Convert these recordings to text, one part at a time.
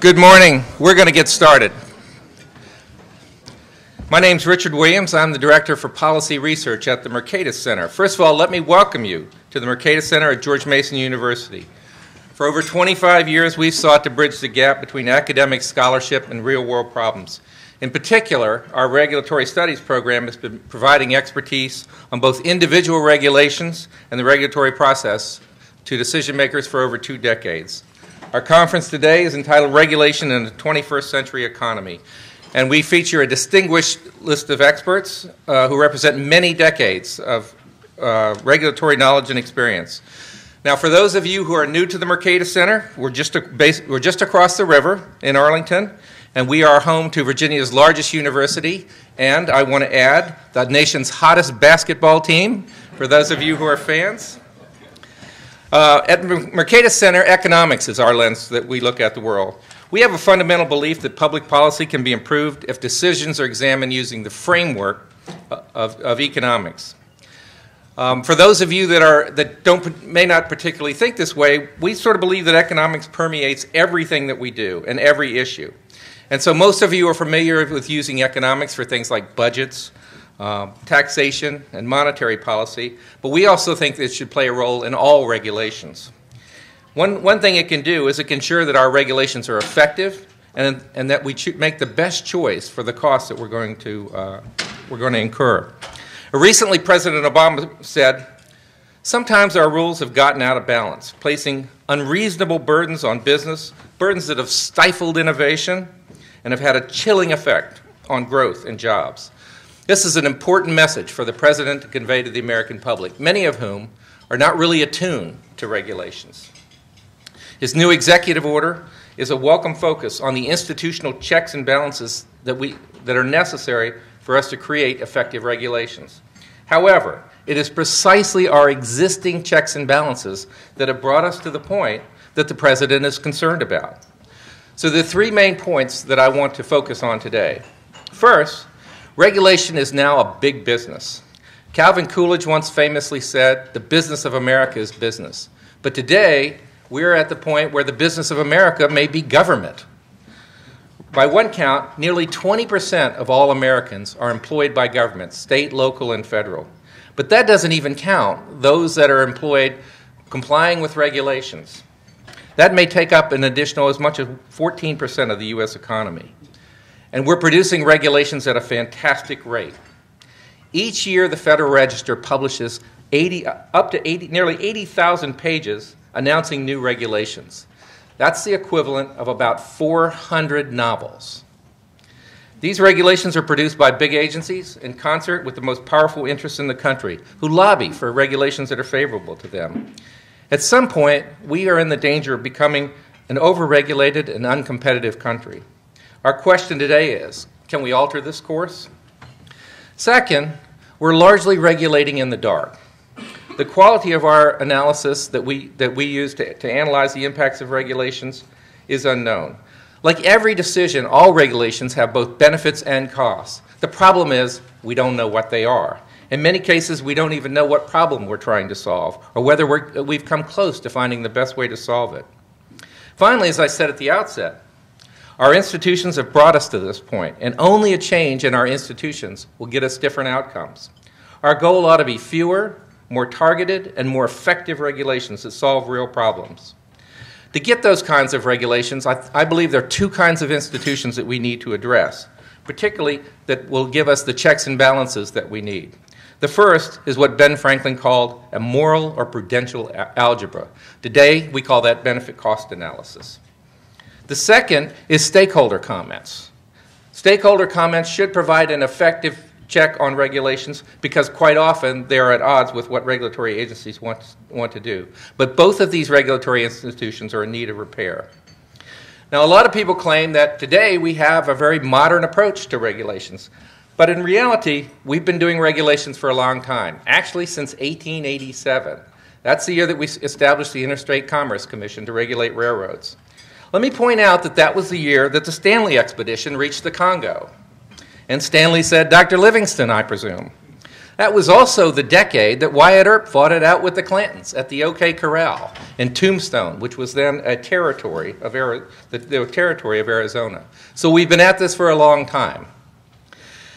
Good morning. We're going to get started. My name's Richard Williams. I'm the Director for Policy Research at the Mercatus Center. First of all, let me welcome you to the Mercatus Center at George Mason University. For over 25 years, we've sought to bridge the gap between academic scholarship and real-world problems. In particular, our regulatory studies program has been providing expertise on both individual regulations and the regulatory process to decision makers for over 2 decades. Our conference today is entitled Regulation in the 21st Century Economy, and we feature a distinguished list of experts who represent many decades of regulatory knowledge and experience. Now, for those of you who are new to the Mercatus Center, we're just across the river in Arlington, and we are home to Virginia's largest university, and I want to add, the nation's hottest basketball team, for those of you who are fans. At Mercatus Center, economics is our lens that we look at the world. We have a fundamental belief that public policy can be improved if decisions are examined using the framework of economics. For those of you that may not particularly think this way, we sort of believe that economics permeates everything that we do and every issue. And so most of you are familiar with using economics for things like budgets, taxation, and monetary policy, but we also think that it should play a role in all regulations. One thing it can do is it can ensure that our regulations are effective and that we make the best choice for the costs that we're going to incur. Recently, President Obama said, "Sometimes our rules have gotten out of balance, placing unreasonable burdens on business, burdens that have stifled innovation and have had a chilling effect on growth and jobs." This is an important message for the President to convey to the American public, many of whom are not really attuned to regulations. His new executive order is a welcome focus on the institutional checks and balances that are necessary for us to create effective regulations. However, it is precisely our existing checks and balances that have brought us to the point that the President is concerned about. So there are 3 main points that I want to focus on today. First, regulation is now a big business. Calvin Coolidge once famously said, "The business of America is business." But today, we're at the point where the business of America may be government. By one count, nearly 20% of all Americans are employed by government, state, local, and federal. But that doesn't even count those that are employed complying with regulations. That may take up an additional as much as 14% of the U.S. economy. And we're producing regulations at a fantastic rate. Each year, the Federal Register publishes nearly 80,000 pages announcing new regulations. That's the equivalent of about 400 novels. These regulations are produced by big agencies in concert with the most powerful interests in the country, who lobby for regulations that are favorable to them. At some point, we are in the danger of becoming an overregulated and uncompetitive country. Our question today is, can we alter this course? Second, we're largely regulating in the dark. The quality of our analysis that we use to analyze the impacts of regulations is unknown. Like every decision, all regulations have both benefits and costs. The problem is we don't know what they are. In many cases, we don't even know what problem we're trying to solve or whether we've come close to finding the best way to solve it. Finally, as I said at the outset, our institutions have brought us to this point, and only a change in our institutions will get us different outcomes. Our goal ought to be fewer, more targeted, and more effective regulations that solve real problems. To get those kinds of regulations, I believe there are 2 kinds of institutions that we need to address, particularly that will give us the checks and balances that we need. The first is what Ben Franklin called a moral or prudential algebra. Today, we call that benefit-cost analysis. The second is stakeholder comments. Stakeholder comments should provide an effective check on regulations because quite often they're at odds with what regulatory agencies want to do. But both of these regulatory institutions are in need of repair. Now, a lot of people claim that today we have a very modern approach to regulations. But in reality, we've been doing regulations for a long time, actually since 1887. That's the year that we established the Interstate Commerce Commission to regulate railroads. Let me point out that that was the year that the Stanley expedition reached the Congo. And Stanley said, "Dr. Livingston, I presume." That was also the decade that Wyatt Earp fought it out with the Clintons at the OK Corral in Tombstone, which was then a territory of the territory of Arizona. So we've been at this for a long time.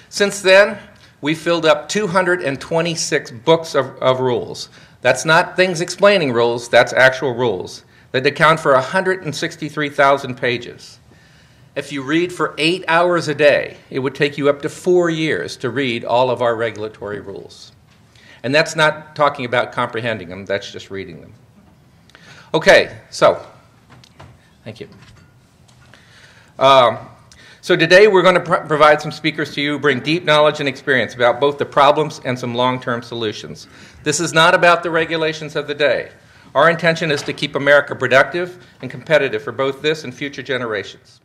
Since then, we filled up 226 books of rules. That's not things explaining rules, that's actual rules that account for 163,000 pages. If you read for 8 hours a day, it would take you up to 4 years to read all of our regulatory rules. And that's not talking about comprehending them, that's just reading them. Okay, so, thank you. So today we're going to provide some speakers to you who bring deep knowledge and experience about both the problems and some long-term solutions. This is not about the regulations of the day. Our intention is to keep America productive and competitive for both this and future generations.